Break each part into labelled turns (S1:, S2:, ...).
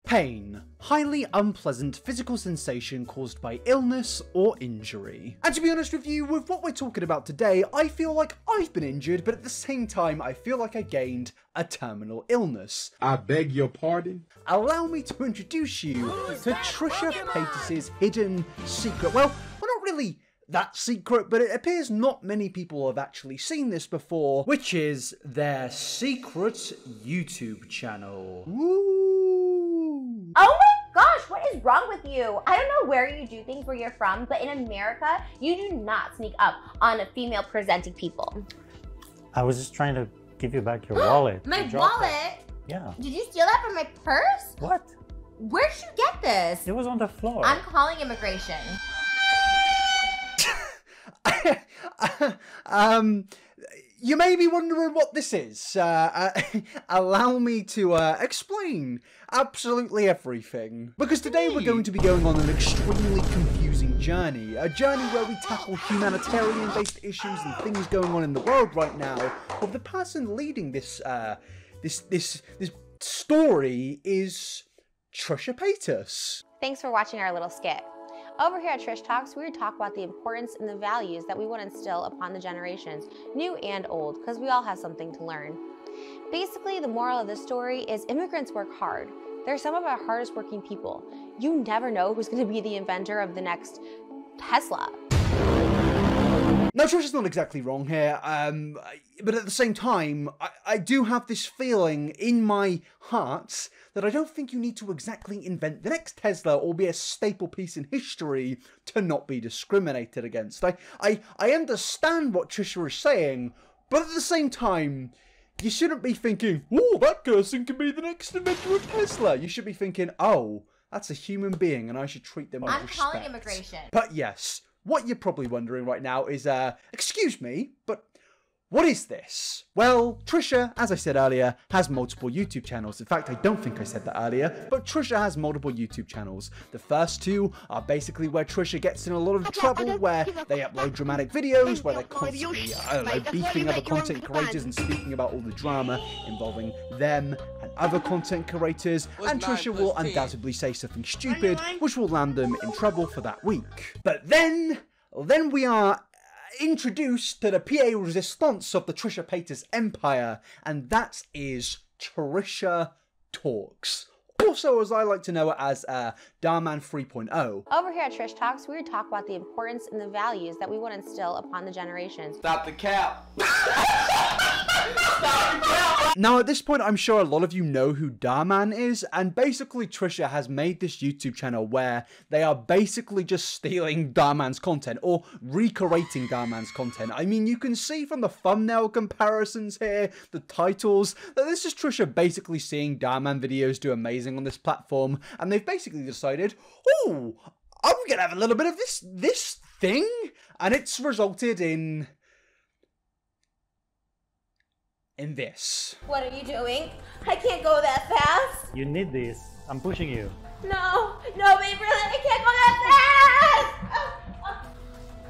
S1: Pain. Highly unpleasant physical sensation caused by illness or injury. And to be honest with you, with what we're talking about today, I feel like I've been injured, but at the same time, I feel like I gained a terminal illness.
S2: I beg your pardon?
S1: Allow me to introduce you to Trisha Paytas' hidden secret. Well, not really that secret, but it appears not many people have actually seen this before, which is their secret YouTube channel. Woo!
S3: Oh my gosh, what is wrong with you? I don't know where you do things where you're from, but in America, you do not sneak up on female presenting people.
S4: I was just trying to give you back your wallet.
S3: My wallet?
S4: Yeah.
S3: Did you steal that from my purse?
S4: What?
S3: Where'd you get this?
S4: It was on the floor.
S3: I'm calling immigration.
S1: You may be wondering what this is. Allow me to explain absolutely everything. Because today we're going to be going on an extremely confusing journey. A journey where we tackle humanitarian-based issues and things going on in the world right now. But the person leading this this story is Trisha Paytas.
S3: Thanks for watching our little skit. Over here at Trisha Talks, we talk about the importance and the values that we want to instill upon the generations, new and old, because we all have something to learn. Basically, the moral of the story is immigrants work hard. They're some of our hardest working people. You never know who's going to be the inventor of the next Tesla.
S1: Now, Trisha's not exactly wrong here, but at the same time, I do have this feeling in my heart that I don't think you need to exactly invent the next Tesla or be a staple piece in history to not be discriminated against. I understand what Trisha is saying, but at the same time, you shouldn't be thinking, oh, that person can be the next inventor of Tesla. You should be thinking, oh, that's a human being and I should treat them with respect.
S3: I'm calling immigration.
S1: But yes, what you're probably wondering right now is, excuse me, but what is this? Well, Trisha, as I said earlier, has multiple YouTube channels. In fact, I don't think I said that earlier, but Trisha has multiple YouTube channels. The first two are basically where Trisha gets in a lot of trouble, where they upload dramatic videos, where they're constantly, I don't know, beefing other content creators and speaking about all the drama involving them and other content creators, and Trisha will undoubtedly say something stupid, which will land them in trouble for that week. But then we are introduced to the PA resistance of the Trisha Paytas empire, and that is Trisha Talks. Also, as I like to know it as Dharr Mann 3.0.
S3: Over here at Trisha Talks, we talk about the importance and the values that we want to instill upon the generations.
S2: Stop the cap. Stop the cap.
S1: Now, at this point, I'm sure a lot of you know who Dharr Mann is, and basically Trisha has made this YouTube channel where they are basically just stealing Dharr Mann's content, or recreating Dharr Mann's content. I mean, you can see from the thumbnail comparisons here, the titles, that this is Trisha basically seeing Dharr Mann videos do amazing on this platform, and they've basically decided, oh, I'm gonna have a little bit of this thing, and it's resulted in this.
S3: What are you doing? I can't go that fast.
S4: You need this. I'm pushing you.
S3: No, babe, really, I can't go that fast.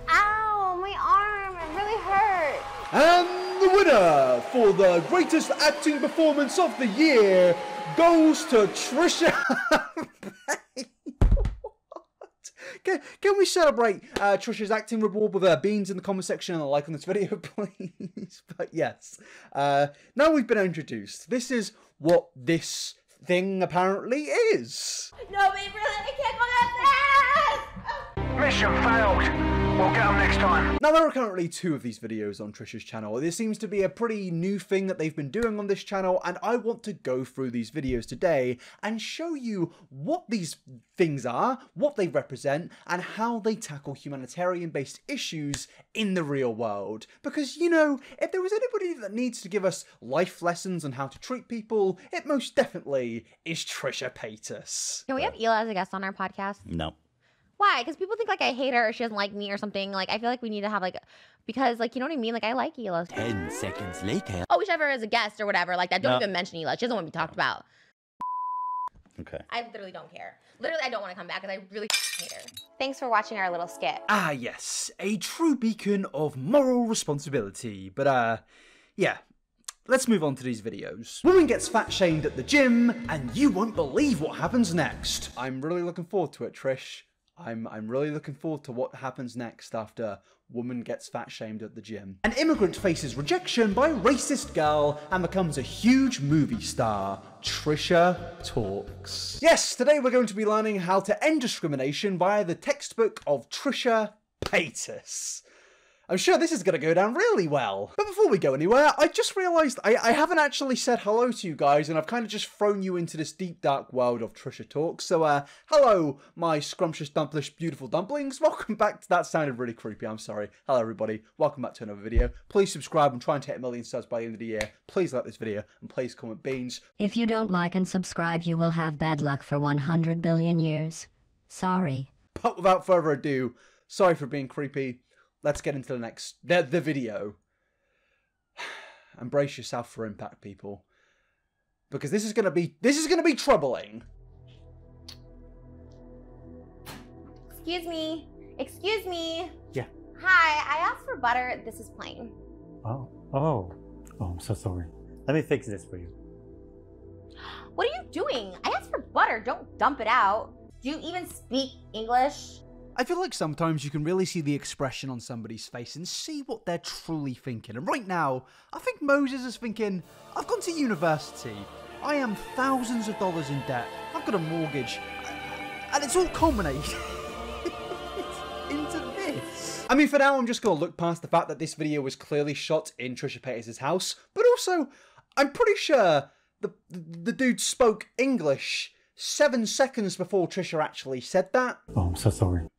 S3: Ow, my arm, it really hurt.
S1: And the winner for the greatest acting performance of the year goes to Trisha. Can we celebrate Trisha's acting reward with beans in the comment section and a like on this video, please? But yes, now we've been introduced. This is what this thing apparently is.
S3: No, babe, really, I can't go that fast.
S5: Mission failed. We'll get them next time.
S1: Now, there are currently 2 of these videos on Trisha's channel. This seems to be a pretty new thing that they've been doing on this channel, and I want to go through these videos today and show you what these things are, what they represent, and how they tackle humanitarian-based issues in the real world. Because, you know, if there was anybody that needs to give us life lessons on how to treat people, it most definitely is Trisha Paytas.
S3: Can we have Ela as a guest on our podcast?
S4: No.
S3: Why? Because people think like I hate her or she doesn't like me or something. Like I feel like we need to have like, because like, you know what I mean? Like I like Ela.
S6: 10 seconds later.
S3: Oh, we should have her as a guest or whatever. Like that. Don't even mention Ela. She doesn't want to be talked about.
S4: Okay.
S3: I literally don't care. Literally, I don't want to come back because I really hate her. Thanks for watching our little skit.
S1: Ah, yes. A true beacon of moral responsibility. But, yeah. let's move on to these videos. Woman gets fat shamed at the gym, and you won't believe what happens next. I'm really looking forward to it, Trish. I'm really looking forward to what happens next after woman gets fat shamed at the gym. An immigrant faces rejection by racist girl and becomes a huge movie star. Trisha Talks. Yes, today we're going to be learning how to end discrimination via the textbook of Trisha Paytas. I'm sure this is going to go down really well. But before we go anywhere, I just realised I haven't actually said hello to you guys, and I've kind of just thrown you into this deep, dark world of Trisha Talks. So, hello, my scrumptious, dumplish, beautiful dumplings. Welcome back to... That sounded really creepy, I'm sorry. Hello, everybody. Welcome back to another video. Please subscribe. I'm trying to hit 1 million subs by the end of the year. Please like this video, and please comment beans.
S6: If you don't like and subscribe, you will have bad luck for 100 billion years. Sorry.
S1: But without further ado, sorry for being creepy. Let's get into the video. Embrace yourself for impact, people, because this is gonna be troubling.
S3: Excuse me. Excuse me.
S4: Yeah.
S3: Hi, I asked for butter. This is plain.
S4: Oh, I'm so sorry. Let me fix this for you.
S3: What are you doing? I asked for butter. Don't dump it out. Do you even speak English?
S1: I feel like sometimes you can really see the expression on somebody's face and see what they're truly thinking. And right now, I think Moses is thinking, I've gone to university. I am thousands of dollars in debt. I've got a mortgage. And it's all culminated into this. I mean, for now, I'm just going to look past the fact that this video was clearly shot in Trisha Paytas' house. But also, I'm pretty sure the dude spoke English 7 seconds before Trisha actually said that.
S4: Oh, I'm so sorry.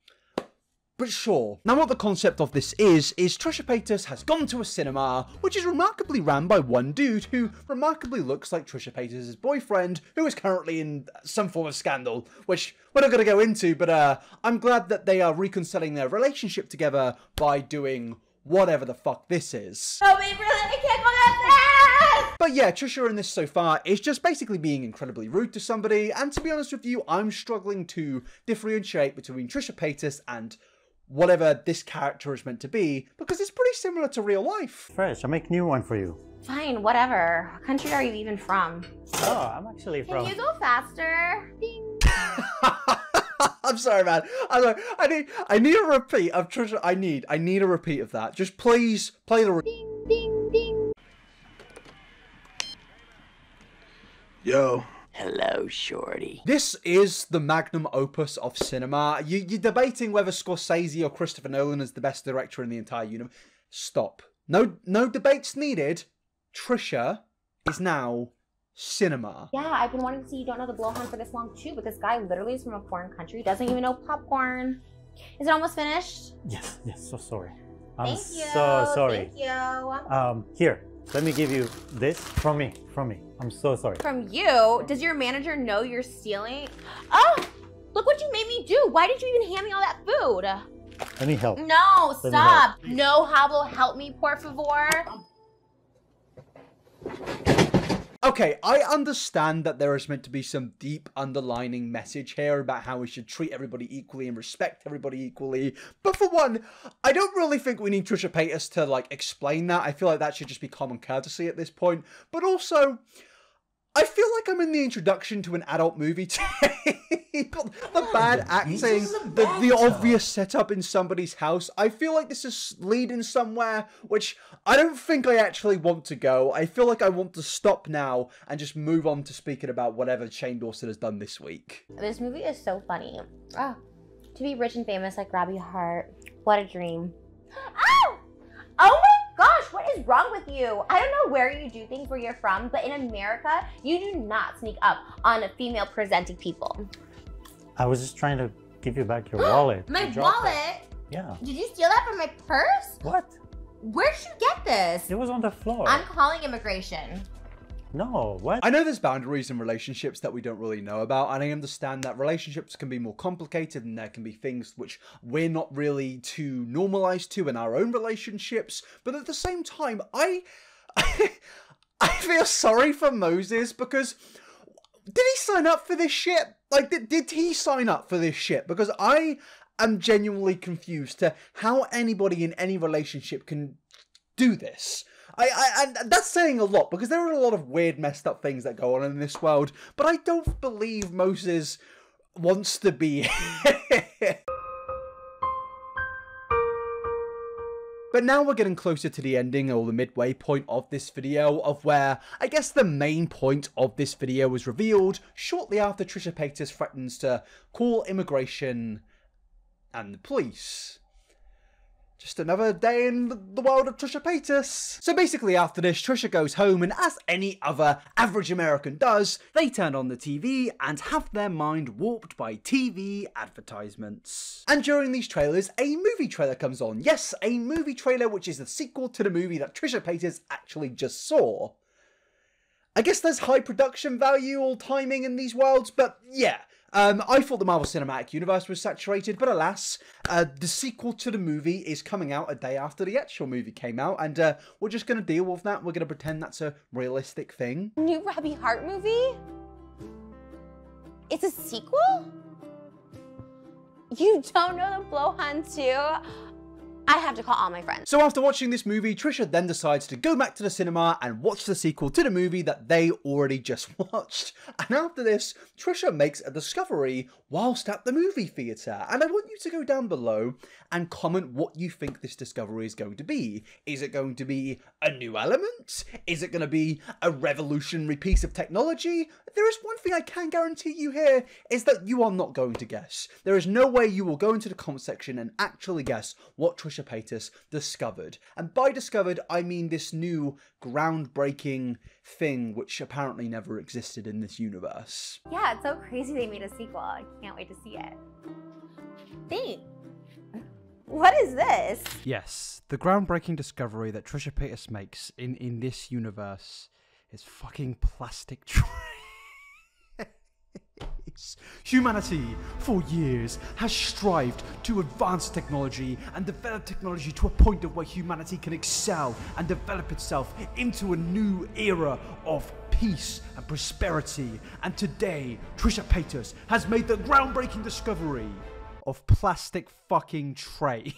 S1: But sure. Now what the concept of this is Trisha Paytas has gone to a cinema, which is remarkably ran by one dude who remarkably looks like Trisha Paytas' boyfriend, who is currently in some form of scandal, which we're not going to go into, but I'm glad that they are reconciling their relationship together by doing whatever the fuck this is.
S3: Oh, wait, really? I can't go that fast!
S1: But yeah, Trisha in this so far is just basically being incredibly rude to somebody, and to be honest with you, I'm struggling to differentiate between Trisha Paytas and whatever this character is meant to be, because it's pretty similar to real life.
S4: Fresh, I'll make a new one for you.
S3: Fine, whatever. What country are you even from?
S4: Oh, I'm actually from...
S3: Can you go faster? Ding.
S1: I'm sorry, man. I need a repeat of Trisha. I need a repeat of that. Just please play the...
S3: Ding, ding, ding.
S2: Yo.
S7: Hello, shorty.
S1: This is the magnum opus of cinema. You're debating whether Scorsese or Christopher Nolan is the best director in the entire universe. Stop. No debates needed. Trisha is now cinema.
S3: Yeah, I've been wanting to see You Don't Know the Blowhorn for this long too, but this guy literally is from a foreign country, doesn't even know popcorn. Is it almost finished?
S4: Yes, so sorry. I'm
S3: Thank you.
S4: so sorry.
S3: Thank you.
S4: Here, let me give you this from me. I'm so sorry.
S3: From you? Does your manager know you're stealing? Oh, look what you made me do. Why did you even hand me all that food?
S4: Let me help.
S3: No,
S4: Let me
S3: stop. No, Hablo, help me, por favor.
S1: Okay, I understand that there is meant to be some deep underlining message here about how we should treat everybody equally and respect everybody equally. But for one, I don't really think we need Trisha Paytas to, like, explain that. I feel like that should just be common courtesy at this point. But also, I feel like I'm in the introduction to an adult movie today. The bad acting, the obvious setup in somebody's house. I feel like this is leading somewhere which I don't think I actually want to go. I feel like I want to stop now and just move on to speaking about whatever Shane Dawson has done this week.
S3: This movie is so funny. Oh, to be rich and famous like Robbie Hart. What a dream. Oh! Oh my gosh, what is wrong with you? I don't know where you do things where you're from, but in America, you do not sneak up on female presenting people.
S4: I was just trying to give you back your wallet.
S3: My
S4: You dropped
S3: wallet?
S4: it. Yeah.
S3: Did you steal that from my purse?
S4: What?
S3: Where did you get this?
S4: It was on the floor.
S3: I'm calling immigration.
S4: No, what?
S1: I know there's boundaries in relationships that we don't really know about, and I understand that relationships can be more complicated and there can be things which we're not really too normalized to in our own relationships, but at the same time, I feel sorry for Moses because did he sign up for this shit? Like, did he sign up for this shit? Because I am genuinely confused to how anybody in any relationship can do this. And that's saying a lot, because there are a lot of weird, messed up things that go on in this world, but I don't believe Moses wants to be here. But now we're getting closer to the ending, or the midway point of this video, of where I guess the main point of this video was revealed shortly after Trisha Paytas threatens to call immigration and the police. Just another day in the world of Trisha Paytas. So basically after this, Trisha goes home, and as any other average American does, they turn on the TV and have their mind warped by TV advertisements. And during these trailers, a movie trailer comes on. Yes, a movie trailer which is the sequel to the movie that Trisha Paytas actually just saw. I guess there's high production value or timing in these worlds, but yeah. I thought the Marvel Cinematic Universe was saturated, but alas, the sequel to the movie is coming out a day after the actual movie came out, and we're just going to deal with that. We're going to pretend that's a realistic thing.
S3: New Robbie Hart movie? It's a sequel? You don't know the Blowhorn 2? I have to call all my friends.
S1: So after watching this movie, Trisha then decides to go back to the cinema and watch the sequel to the movie that they already just watched. And after this, Trisha makes a discovery whilst at the movie theatre. And I want you to go down below and comment what you think this discovery is going to be. Is it going to be a new element? Is it going to be a revolutionary piece of technology? There is one thing I can guarantee you here, is that you are not going to guess. There is no way you will go into the comment section and actually guess what Trisha Paytas discovered. And by discovered, I mean this new groundbreaking thing which apparently never existed in this universe.
S3: Yeah, it's so crazy they made a sequel. I can't wait to see it. Thanks. What is this?
S1: Yes, the groundbreaking discovery that Trisha Paytas makes in this universe is fucking plastic trays. Humanity, for years, has strived to advance technology and develop technology to a point of where humanity can excel and develop itself into a new era of peace and prosperity. And today, Trisha Paytas has made the groundbreaking discovery of plastic fucking tray.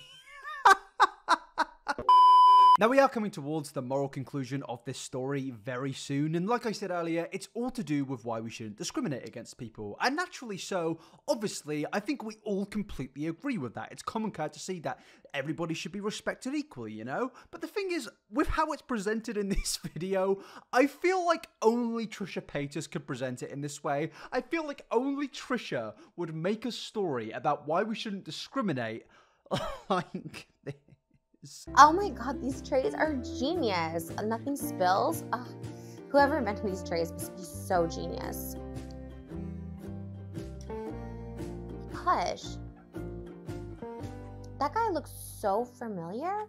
S1: Now we are coming towards the moral conclusion of this story very soon, and like I said earlier, it's all to do with why we shouldn't discriminate against people, and naturally so. Obviously, I think we all completely agree with that. It's common courtesy that everybody should be respected equally, you know? But the thing is, with how it's presented in this video, I feel like only Trisha Paytas could present it in this way. I feel like only Trisha would make a story about why we shouldn't discriminate like this.
S3: Oh my god, these trays are genius. Nothing spills. Whoever invented these trays must be so genius. Hush. That guy looks so familiar.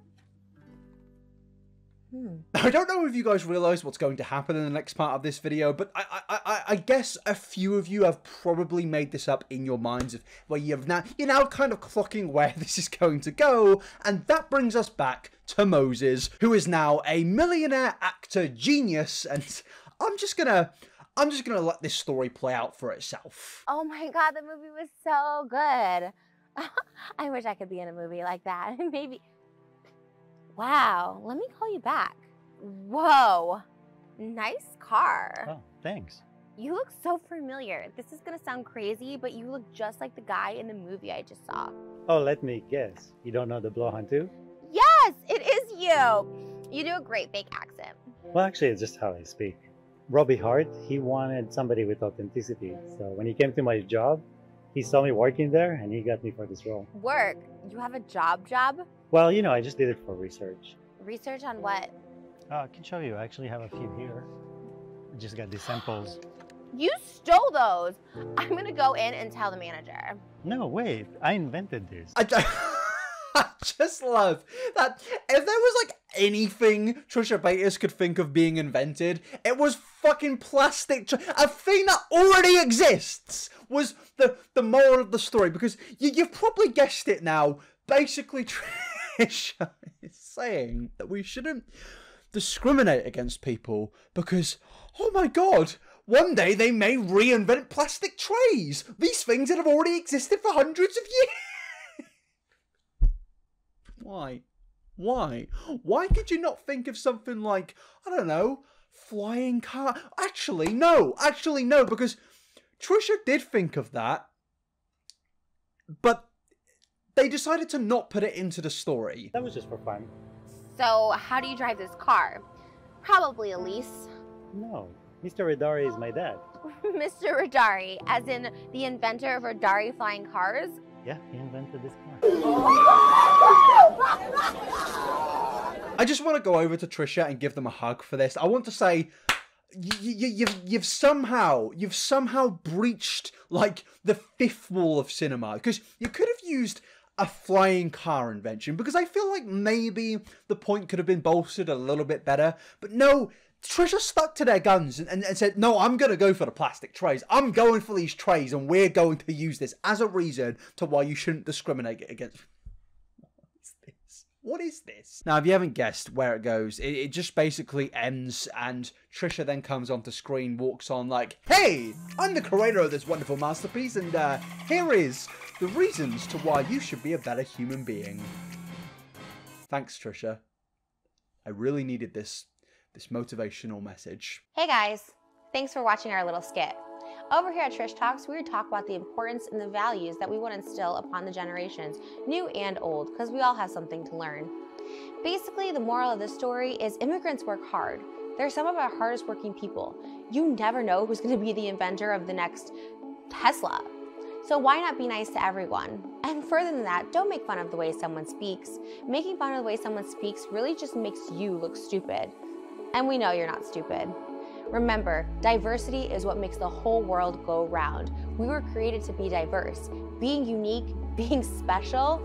S1: I don't know if you guys realize what's going to happen in the next part of this video, but I guess a few of you have probably made this up in your minds, of where you're now kind of clocking where this is going to go, and that brings us back to Moses, who is now a millionaire actor genius, and I'm just gonna let this story play out for itself.
S3: Oh my god, the movie was so good. I wish I could be in a movie like that. Maybe. Wow, let me call you back. Whoa, nice car.
S4: Oh, thanks.
S3: You look so familiar. This is gonna sound crazy, but you look just like the guy in the movie I just saw.
S4: Oh, let me guess. You don't know the Blowhorn 2?
S3: Yes, it is you. You do a great fake accent.
S4: Well, actually, it's just how I speak. Robbie Hart, he wanted somebody with authenticity. So when he came to my job, he saw me working there and he got me for this role.
S3: Work? You have a job?
S4: Well, you know, I just did it for research.
S3: Research on what?
S4: I can show you. I actually have a few here. I just got these samples.
S3: You stole those. I'm gonna go in and tell the manager.
S4: No, wait. I invented this.
S1: I just love that if there was like anything Trisha Paytas could think of being invented, it was fucking plastic. A thing that already exists was the moral of the story, because you've probably guessed it now. Basically, Trisha is saying that we shouldn't discriminate against people because, oh my god, one day they may reinvent plastic trays. These things that have already existed for hundreds of years. Why? Why? Why could you not think of something like, I don't know, flying car? Actually, no, because Trisha did think of that, but they decided to not put it into the story.
S4: That was just for fun.
S3: So, how do you drive this car? Probably Elise.
S4: No, Mr. Radari is my dad.
S3: Mr. Radari, as in the inventor of Radari flying cars?
S4: Yeah, he invented this car.
S1: I just want to go over to Trisha and give them a hug for this. I want to say, you've somehow breached like the fifth wall of cinema, because you could have used a flying car invention, because I feel like maybe the point could have been bolstered a little bit better, but no. Trisha stuck to their guns and said, no, I'm going to go for the plastic trays. I'm going for these trays, and we're going to use this as a reason to why you shouldn't discriminate against... What is this? Now, if you haven't guessed where it goes, it just basically ends, and Trisha then comes onto screen, walks on like, hey, I'm the creator of this wonderful masterpiece, and here is the reasons to why you should be a better human being. Thanks, Trisha. I really needed this motivational message.
S3: Hey guys, thanks for watching our little skit. Over here at Trish Talks, we talk about the importance and the values that we want to instill upon the generations, new and old, because we all have something to learn. Basically, the moral of this story is immigrants work hard. They're some of our hardest working people. You never know who's going to be the inventor of the next Tesla. So why not be nice to everyone? And further than that, don't make fun of the way someone speaks. Making fun of the way someone speaks really just makes you look stupid. And we know you're not stupid. Remember, diversity is what makes the whole world go round. We were created to be diverse. Being unique, being special,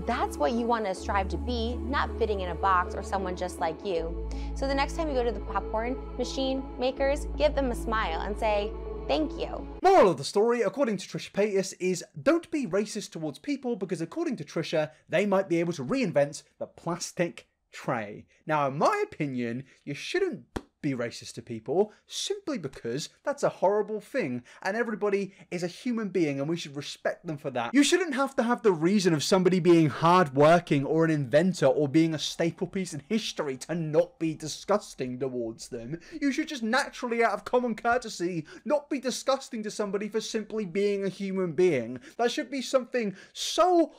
S3: that's what you want to strive to be, not fitting in a box or someone just like you. So the next time you go to the popcorn machine makers, give them a smile and say, thank you.
S1: Moral of the story, according to Trisha Paytas, is don't be racist towards people, because according to Trisha, they might be able to reinvent the plastic tray. Now, in my opinion, you shouldn't be racist to people simply because that's a horrible thing, and everybody is a human being and we should respect them for that. You shouldn't have to have the reason of somebody being hardworking or an inventor or being a staple piece in history to not be disgusting towards them. You should just naturally, out of common courtesy, not be disgusting to somebody for simply being a human being. That should be something so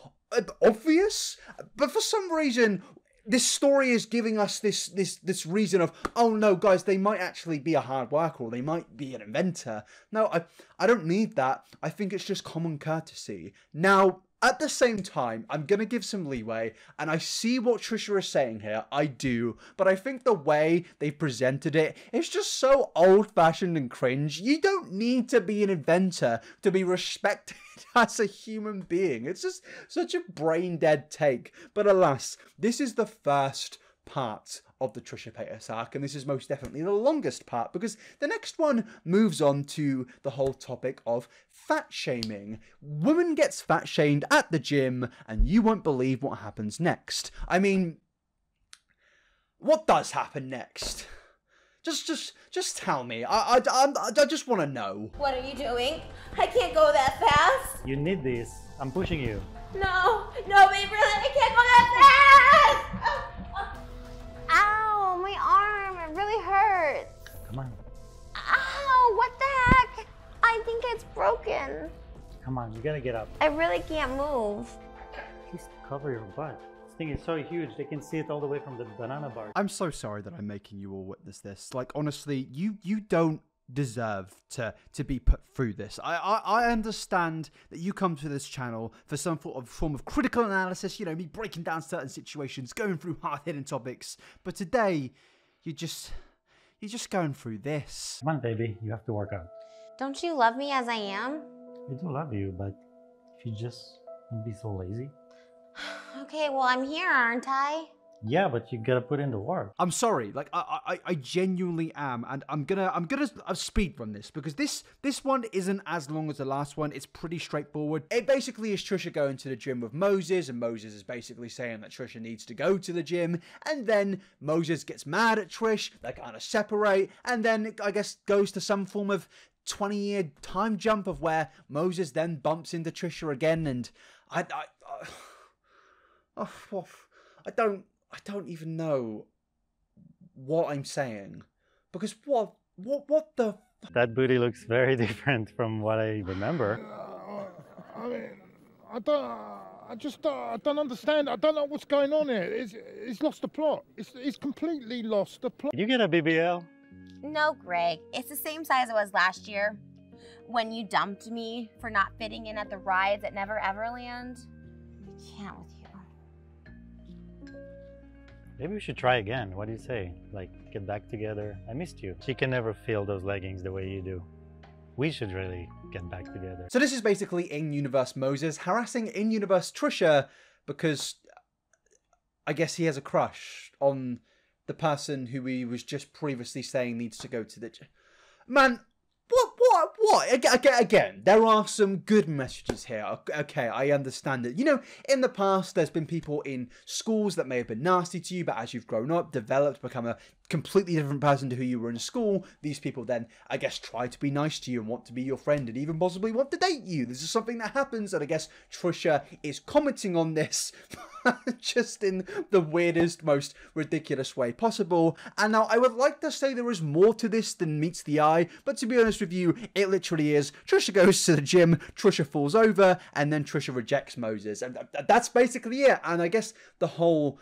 S1: obvious, but for some reason this story is giving us this reason of, oh no guys, they might actually be a hard worker or they might be an inventor. No, I don't need that. I think it's just common courtesy. Now, at the same time, I'm going to give some leeway, and I see what Trisha is saying here, I do, but I think the way they presented it is just so old-fashioned and cringe. You don't need to be an inventor to be respected as a human being. It's just such a brain-dead take. But alas, this is the first part of the Trisha Paytas arc, and this is most definitely the longest part, because the next one moves on to the whole topic of fat shaming. Woman gets fat shamed at the gym, and you won't believe what happens next. I mean, what does happen next? Just tell me. I just want to know.
S3: What are you doing? I can't go that fast.
S4: You need this. I'm pushing you.
S3: No, babe, really, I can't go that fast. Ow, my arm, it really hurts.
S4: Come on.
S3: Ow, what the heck? I think it's broken.
S4: Come on, you gotta get up.
S3: I really can't move.
S4: Please cover your butt. This thing is so huge, they can see it all the way from the banana bar.
S1: I'm so sorry that I'm making you all witness this. Like, honestly, you don't deserve to be put through this. I understand that you come to this channel for some form of critical analysis, you know, me breaking down certain situations, going through hard-hitting topics, but today you're just going through this.
S4: Come on, baby, you have to work out.
S3: Don't you love me as I am?
S4: I do love you, but if you just don't be so lazy.
S3: Okay, well, I'm here, aren't I?
S4: Yeah, but you gotta put in the work.
S1: I'm sorry, like I genuinely am, and I'm gonna speed run this, because this one isn't as long as the last one. It's pretty straightforward. It basically is Trisha going to the gym with Moses, and Moses is basically saying that Trisha needs to go to the gym, and then Moses gets mad at Trish. They kind of separate, and then I guess goes to some form of 20-year time jump of where Moses then bumps into Trisha again, and I I don't even know what I'm saying. Because what the...
S4: That booty looks very different from what I remember.
S2: I mean, I don't understand. I don't know what's going on here. It's lost the plot. It's completely lost the plot.
S4: Did you get a BBL?
S3: No, Greg. It's the same size it was last year when you dumped me for not fitting in at the rides at Never Everland. I can't with you.
S4: Maybe we should try again. What do you say? Like, get back together. I missed you. She can never feel those leggings the way you do. We should really get back together.
S1: So this is basically in-universe Moses harassing in-universe Trisha because I guess he has a crush on the person who he was just previously saying needs to go to the... Man, what? Again, there are some good messages here. Okay, I understand it. You know, in the past, there's been people in schools that may have been nasty to you, but as you've grown up, developed, become a completely different person to who you were in school, these people then, I guess, try to be nice to you and want to be your friend and even possibly want to date you. This is something that happens, and I guess Trisha is commenting on this just in the weirdest, most ridiculous way possible. And now, I would like to say there is more to this than meets the eye, but to be honest with you, it literally is. Trisha goes to the gym, Trisha falls over, and then Trisha rejects Moses. And that's basically it. And I guess the whole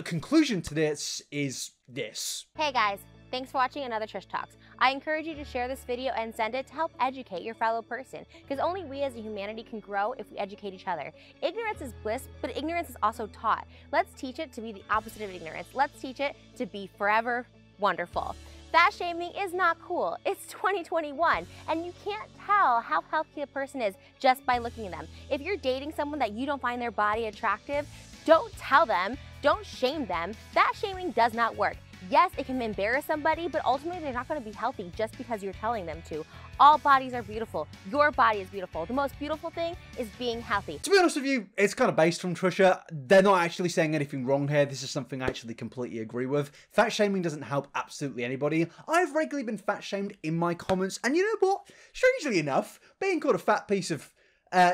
S1: conclusion to this is this.
S3: Hey guys, thanks for watching another Trish Talks. I encourage you to share this video and send it to help educate your fellow person, because only we as a humanity can grow if we educate each other. Ignorance is bliss, but ignorance is also taught. Let's teach it to be the opposite of ignorance. Let's teach it to be forever wonderful. Fat shaming is not cool. It's 2021, and you can't tell how healthy a person is just by looking at them. If you're dating someone that you don't find their body attractive, don't tell them, don't shame them. Fat shaming does not work. Yes, it can embarrass somebody, but ultimately they're not going to be healthy just because you're telling them to. All bodies are beautiful. Your body is beautiful. The most beautiful thing is being healthy.
S1: To be honest with you, it's kind of based from Trisha. They're not actually saying anything wrong here. This is something I actually completely agree with. Fat shaming doesn't help absolutely anybody. I've regularly been fat shamed in my comments, and you know what? Strangely enough, being called a fat piece of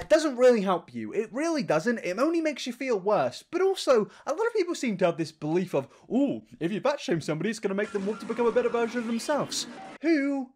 S1: doesn't really help you. It really doesn't. It only makes you feel worse. But also, a lot of people seem to have this belief of, ooh, if you fat shame somebody, it's going to make them want to become a better version of themselves. Who,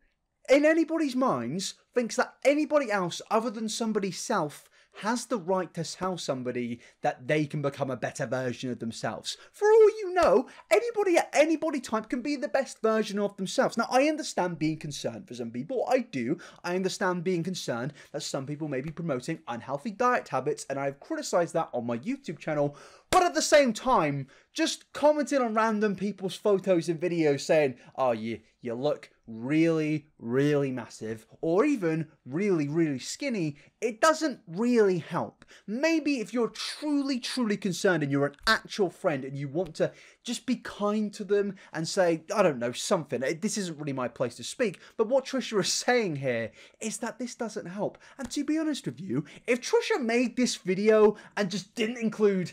S1: in anybody's minds, thinks that anybody else other than somebody's self has the right to tell somebody that they can become a better version of themselves. For all you know, anybody at any body type can be the best version of themselves. Now, I understand being concerned for some people. I do. I understand being concerned that some people may be promoting unhealthy diet habits, and I've criticized that on my YouTube channel. But at the same time, just commenting on random people's photos and videos saying, oh, you look really, really massive, or even really, really skinny, it doesn't really help. Maybe if you're truly, truly concerned and you're an actual friend and you want to just be kind to them and say, I don't know, something. This isn't really my place to speak, but what Trisha is saying here is that this doesn't help. And to be honest with you, if Trisha made this video and just didn't include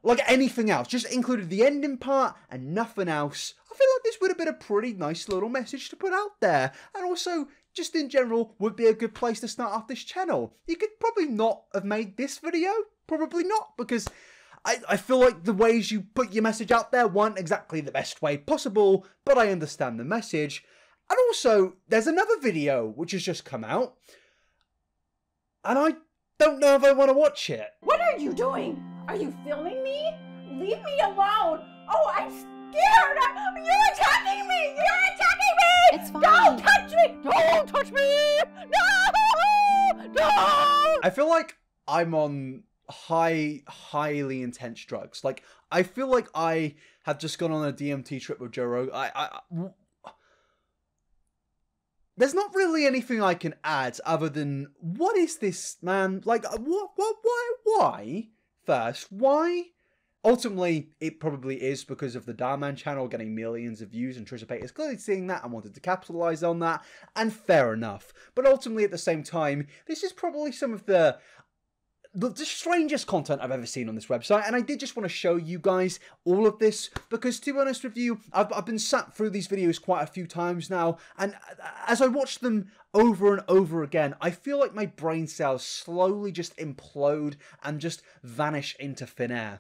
S1: like anything else, just included the ending part and nothing else, I feel like this would have been a pretty nice little message to put out there. And also, just in general, would be a good place to start off this channel. You could probably not have made this video. Probably not, because I feel like the ways you put your message out there weren't exactly the best way possible, but I understand the message. And also, there's another video which has just come out, and I don't know if I want to watch it.
S8: What are you doing? Are you filming me? Leave me alone! Oh, I'm scared! You're attacking me! You're attacking me!
S3: It's fine.
S8: Don't touch me! Don't touch me! No! No!
S1: I feel like I'm on highly intense drugs. Like, I feel like I have just gone on a DMT trip with Joe Rogan. There's not really anything I can add other than, what is this, man? Like, why? First, why? Ultimately, it probably is because of the Dharr Mann channel getting millions of views, and Trisha Paytas clearly seeing that and wanted to capitalize on that, and fair enough. But ultimately, at the same time, this is probably some of the strangest content I've ever seen on this website, and I did just want to show you guys all of this, because to be honest with you, I've been sat through these videos quite a few times now, and as I watch them over and over again, I feel like my brain cells slowly just implode and just vanish into thin air.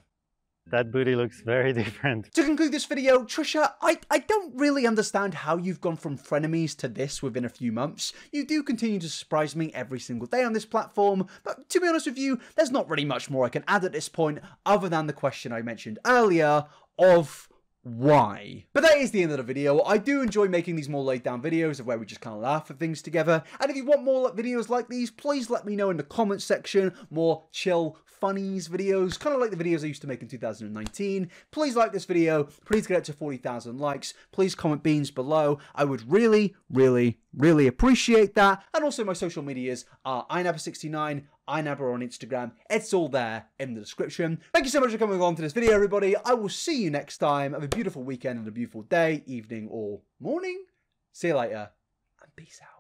S4: That booty looks very different.
S1: To conclude this video, Trisha, I don't really understand how you've gone from frenemies to this within a few months. You do continue to surprise me every single day on this platform, but to be honest with you, there's not really much more I can add at this point other than the question I mentioned earlier of why. But that is the end of the video. I do enjoy making these more laid down videos of where we just kind of laugh at things together. And if you want more videos like these, please let me know in the comments section. More chill, funnies videos, kind of like the videos I used to make in 2019. Please like this video. Please get it to 40,000 likes. Please comment beans below. I would really, really, really appreciate that. And also my social medias are inabber69, inabber on Instagram. It's all there in the description. Thank you so much for coming along to this video, everybody. I will see you next time. Have a beautiful weekend and a beautiful day, evening, or morning. See you later, and peace out.